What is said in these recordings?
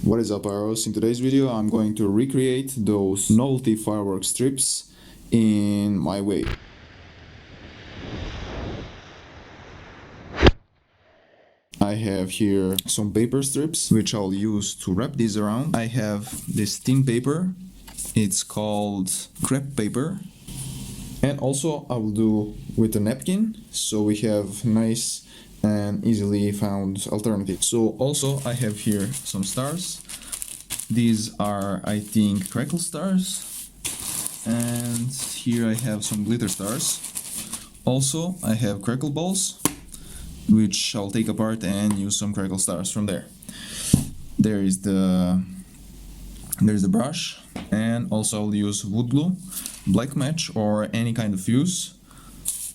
What is up, Arrows? In today's video I'm going to recreate those novelty firework strips in my way. I have here some paper strips which I'll use to wrap these around. I have this thin paper, it's called crepe paper, and also I will do with a napkin, so we have nice and easily found alternative. So also I have here some stars. These are, I think, crackle stars, and here I have some glitter stars. Also I have crackle balls, which I'll take apart and use some crackle stars from there. There's the brush, and also I'll use wood glue, black match, or any kind of fuse.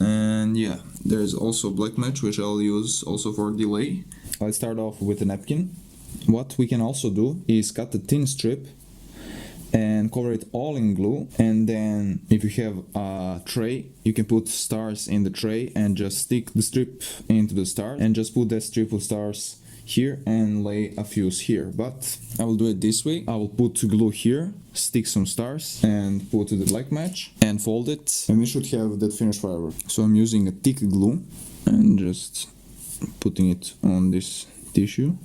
And yeah, there's also black match, which I'll use also for delay. Let's start off with a napkin. What we can also do is cut a thin strip and cover it all in glue, and then if you have a tray, you can put stars in the tray and just stick the strip into the star and just put that strip of stars here and lay a fuse here. But I will do it this way. I will put glue here, stick some stars and put the black match and fold it, and we should have that finished firework. So I'm using a thick glue and just putting it on this tissue.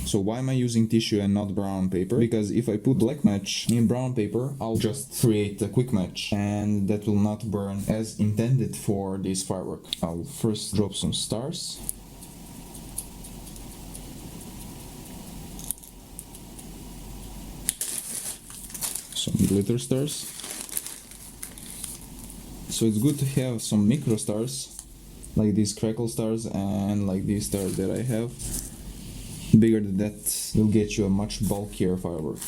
So why am I using tissue and not brown paper? Because if I put black match in brown paper, I'll just create a quick match and that will not burn as intended for this firework. I'll first drop some stars. Some glitter stars. So it's good to have some micro stars, like these crackle stars and like these stars that I have. Bigger than that will get you a much bulkier firework.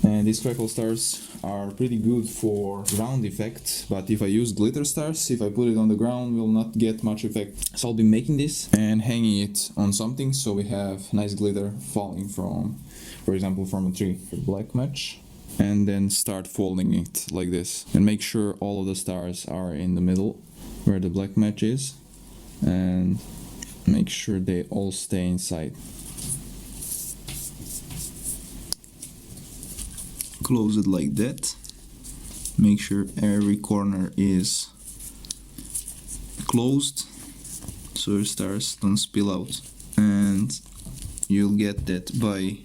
And these crackle stars are pretty good for ground effect, but if I use glitter stars, if I put it on the ground, will not get much effect. So I'll be making this and hanging it on something so we have nice glitter falling from, for example, from a tree. Black match, and then start folding it like this, and make sure all of the stars are in the middle where the black match is, and make sure they all stay inside. Close it like that. Make sure every corner is closed so your stars don't spill out, and you'll get that by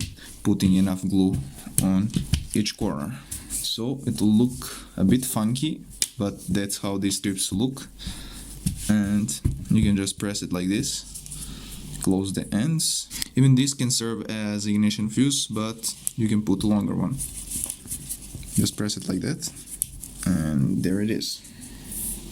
putting enough glue on each corner. So it will look a bit funky, but that's how these strips look. And you can just press it like this, close the ends. Even this can serve as ignition fuse, but you can put a longer one. Just press it like that, and there it is.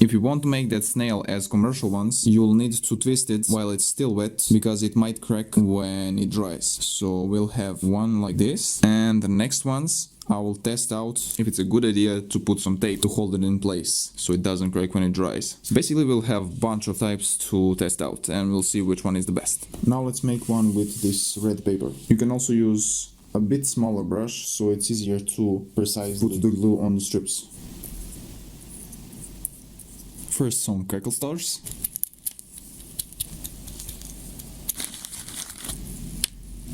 If you want to make that snail as commercial ones, you'll need to twist it while it's still wet, because it might crack when it dries. So we'll have one like this, and the next ones I will test out if it's a good idea to put some tape to hold it in place so it doesn't crack when it dries. So basically we'll have a bunch of types to test out, and we'll see which one is the best. Now let's make one with this red paper. You can also use a bit smaller brush so it's easier to precisely put the glue on the strips. First some crackle stars.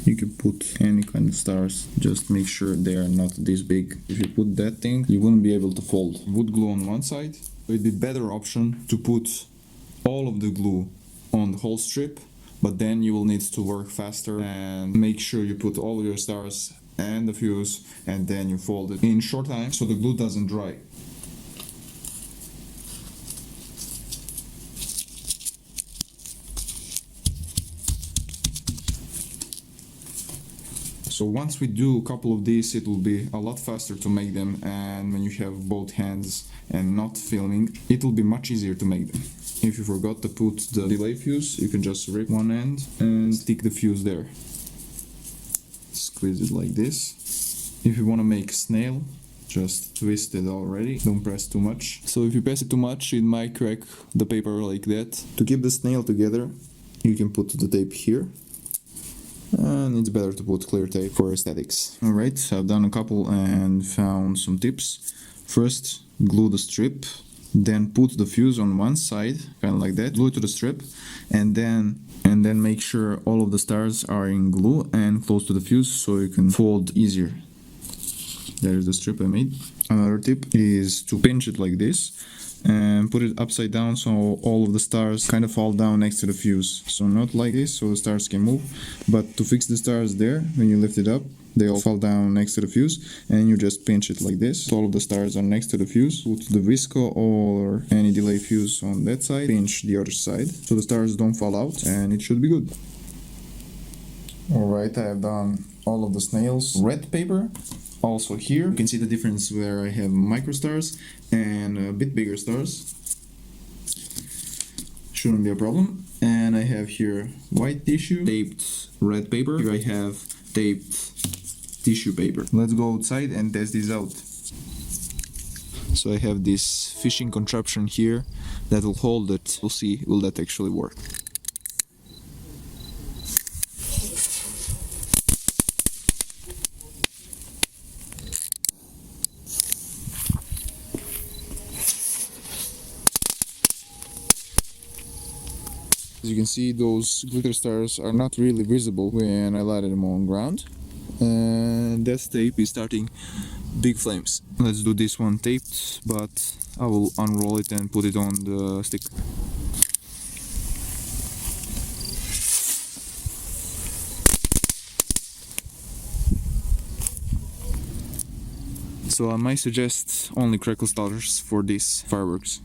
You can put any kind of stars, just make sure they are not this big. If you put that thing, you wouldn't be able to fold. Wood glue on one side. It'd be better option to put all of the glue on the whole strip, but then you will need to work faster and make sure you put all your stars and the fuse, and then you fold it in short time so the glue doesn't dry. So once we do a couple of these, it will be a lot faster to make them, and when you have both hands and not filming, it will be much easier to make them. If you forgot to put the delay fuse, you can just rip one end and stick the fuse there. Squeeze it like this. If you want to make a snail, just twist it already, don't press too much. So if you press it too much, it might crack the paper like that. To keep the snail together, you can put the tape here. And it's better to put clear tape for aesthetics. Alright, I've done a couple and found some tips. First, glue the strip Then put the fuse on one side, kind of like that, glue it to the strip, and then make sure all of the stars are in glue and close to the fuse so you can fold easier. There's the strip I made. Another tip is to pinch it like this and put it upside down so all of the stars kind of fall down next to the fuse. So not like this so the stars can move, but to fix the stars there, when you lift it up, they all fall down next to the fuse, and you just pinch it like this. So all of the stars are next to the fuse. Put the visco or any delay fuse on that side, pinch the other side so the stars don't fall out, and it should be good. Alright, I have done all of the snails. Red paper. Also here, you can see the difference where I have micro stars and a bit bigger stars. Shouldn't be a problem. And I have here white tissue, taped red paper. Here I have taped tissue paper. Let's go outside and test this out. So I have this fishing contraption here that will hold it. We'll see, will that actually work? As you can see, those glitter stars are not really visible when I lighted them on ground. And that tape is starting big flames. Let's do this one taped, but I will unroll it and put it on the stick. So I might suggest only crackle starters for these fireworks.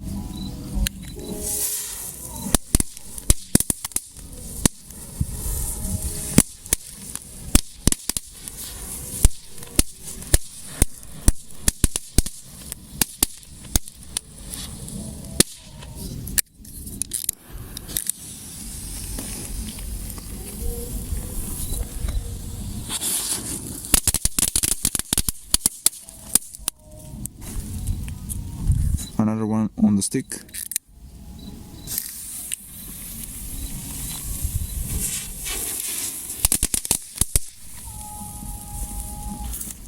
Another one on the stick.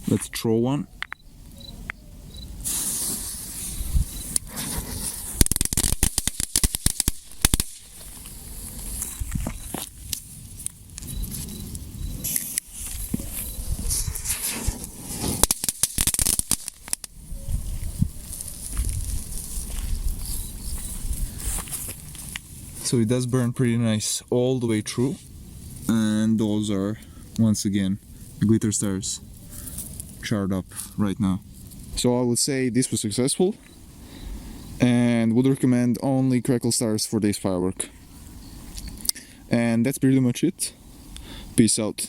Let's throw one. So it does burn pretty nice all the way through, and those are once again glitter stars charred up right now. So I would say this was successful and would recommend only crackle stars for this firework. And that's pretty much it. Peace out.